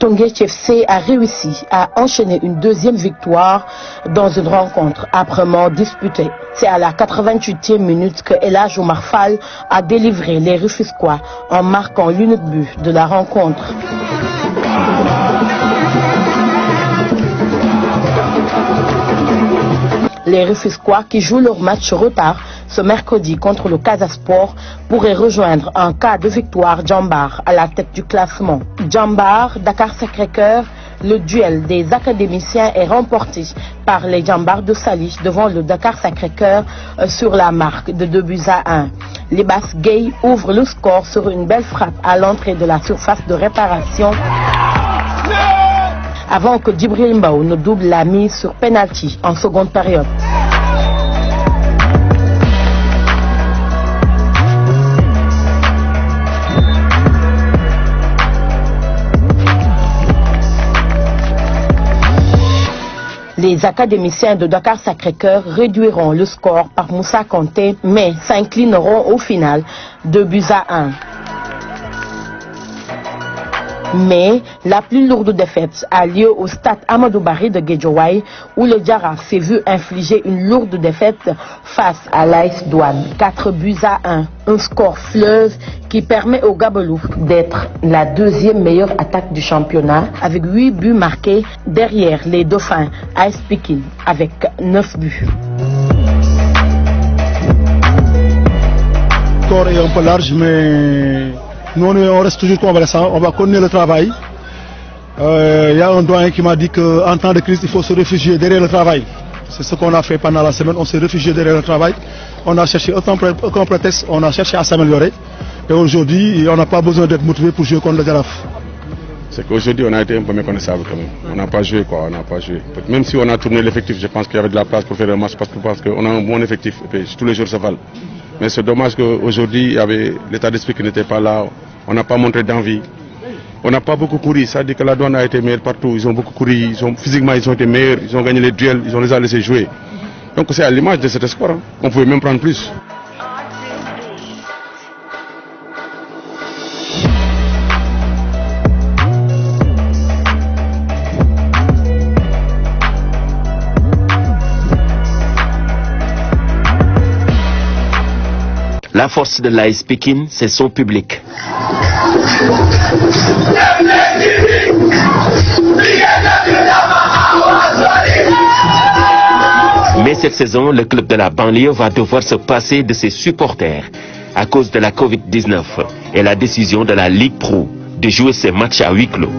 Teungueth FC a réussi à enchaîner une deuxième victoire dans une rencontre âprement disputée. C'est à la 88e minute que El Hadj Oumar Fall a délivré les Rufisquois en marquant l'unique but de la rencontre. Les Rufisquois qui jouent leur match retard ce mercredi contre le Casa Sport pourraient rejoindre en cas de victoire Djambar à la tête du classement. Djambar, Dakar Sacré-Cœur, le duel des académiciens est remporté par les Djambars de Saly devant le Dakar Sacré-Cœur sur la marque de 2-1. Libas Gueye ouvre le score sur une belle frappe à l'entrée de la surface de réparation avant que Djibril Mbaw ne double la mise sur penalty en seconde période. Les académiciens de Dakar Sacré-Cœur réduiront le score par Moussa Kanté, mais s'inclineront au final 2-1. Mais la plus lourde défaite a lieu au stade Amadou Barry de Guédiawaye où le Jaraaf s'est vu infliger une lourde défaite face à l'AS Douane, 4-1. Un score fleuve qui permet aux Gabelous d'être la deuxième meilleure attaque du championnat avec 8 buts marqués derrière les Dauphins AS Pikine avec 9 buts. Le score est un peu large, mais nous on reste toujours convalescents, on va continuer le travail. Il y a un doyen qui m'a dit qu'en temps de crise, il faut se réfugier derrière le travail. C'est ce qu'on a fait pendant la semaine, on s'est réfugié derrière le travail. On a cherché aucun prétexte, on a cherché à s'améliorer. Et aujourd'hui, on n'a pas besoin d'être motivé pour jouer contre le Jaraaf. C'est qu'aujourd'hui, on a été un peu méconnaissable quand même. On n'a pas joué quoi, on n'a pas joué. Même si on a tourné l'effectif, je pense qu'il y avait de la place pour faire un match parce qu'on a un bon effectif et tous les jours se valent. Mais c'est dommage qu'aujourd'hui, il y avait l'état d'esprit qui n'était pas là. On n'a pas montré d'envie. On n'a pas beaucoup couru. Ça dit que la Douane a été meilleure partout. Ils ont beaucoup couru. Physiquement, ils ont été meilleurs. Ils ont gagné les duels. Ils ont les a laissés jouer. Donc c'est à l'image de cet espoir. On pouvait même prendre plus. La force de l'AS Pikine, c'est son public. Mais cette saison, le club de la banlieue va devoir se passer de ses supporters à cause de la Covid-19 et la décision de la Ligue Pro de jouer ses matchs à huis clos.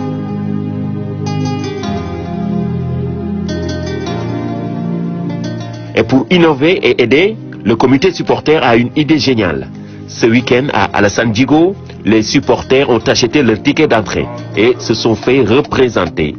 Et pour innover et aider, le comité supporter a une idée géniale. Ce week-end à Alassane Djigo, les supporters ont acheté leur ticket d'entrée et se sont fait représenter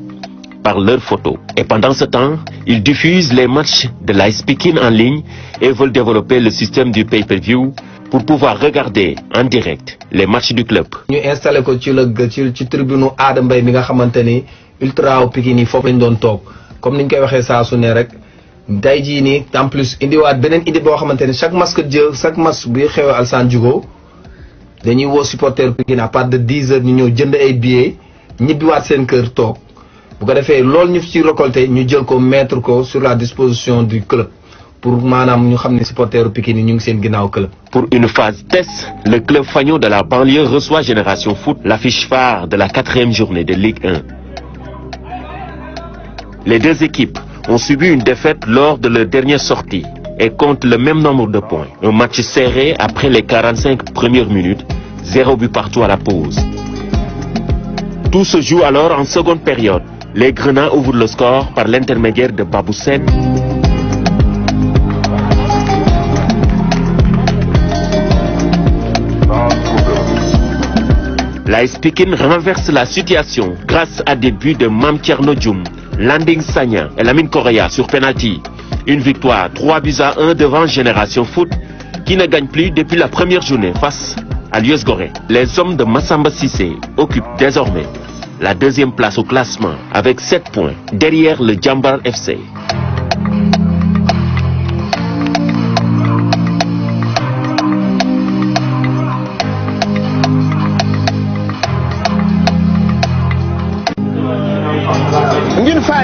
par leurs photos. Et pendant ce temps, ils diffusent les matchs de l'AS Pikine en ligne et veulent développer le système du pay-per-view pour pouvoir regarder en direct les matchs du club. Ñu installé ko ci tribune Adam Mbaye mi nga xamanteni ultra Pikine yi foofu lañ doon toog comme niñ koy waxee saa su ne rek. Day jii nii en plus indiwaat beneen idée boo xamante ne chaque match buy xew Alassane Djigo dañuy woo supporter Pikine à partir de 10 heures ñu ñëw jënd ay billets ñibbiwaat seen kër toog bu ko defee loolu ñu ci récolté ñu jël ko mettre ko sur la disposition du club pour maanaam ñu xam ne supporteru Pikine yi ñu ngi seen ginnaaw club. Pour une phase test, le club fagnon de la banlieue reçoit Génération Foot, l'affiche phare de la 4e journée de Ligue 1. Les deux équipes ont subi une défaite lors de leur dernière sortie et comptent le même nombre de points. Un match serré après les 45 premières minutes, 0 but partout à la pause. Tout se joue alors en seconde période. Les Grenats ouvrent le score par l'intermédiaire de Babou Sène. L'AS Pikine renverse la situation grâce à des buts de Mame Thierno Dioum, Landing Sagna et Lamine Correa sur penalty. Une victoire 3-1 devant Génération Foot qui ne gagne plus depuis la première journée face à l'US Gorée. Les hommes de Massamba Cissé occupent désormais la deuxième place au classement avec 7 points derrière le Djambar FC.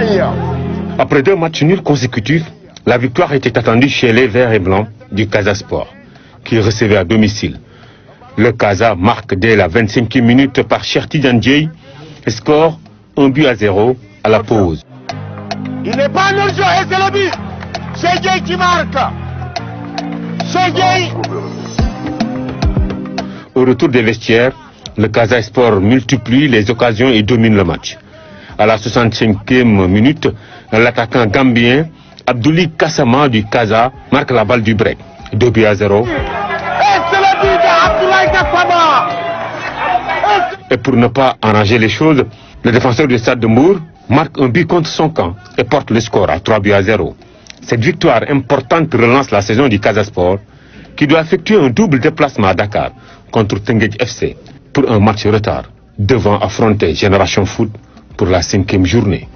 Ndiaye. Après 2 matchs nuls consécutifs, la victoire était attendue chez les Verts et Blancs du Casa Sport, qui recevait à domicile. Le Casa marque dès la 25e minute par Cherti Diandjei et score 1-0 à la pause. Il n'est pas en jeu et c'est le but. C'est Dieye qui marque. C'est Dieye. Au retour des vestiaires, le Casa Sport multiplie les occasions et domine le match. À la 65e minute, l'attaquant gambien Abdoulaye Kassama du Casa marque la balle du break. 2-0. Et pour ne pas arranger les choses, le défenseur du Stade de Mbour marque un but contre son camp et porte le score à 3-0. Cette victoire importante relance la saison du Casa Sport, qui doit effectuer un double déplacement à Dakar contre Teungueth FC pour un match retard, devant affronter Génération Foot pour la 5e journée.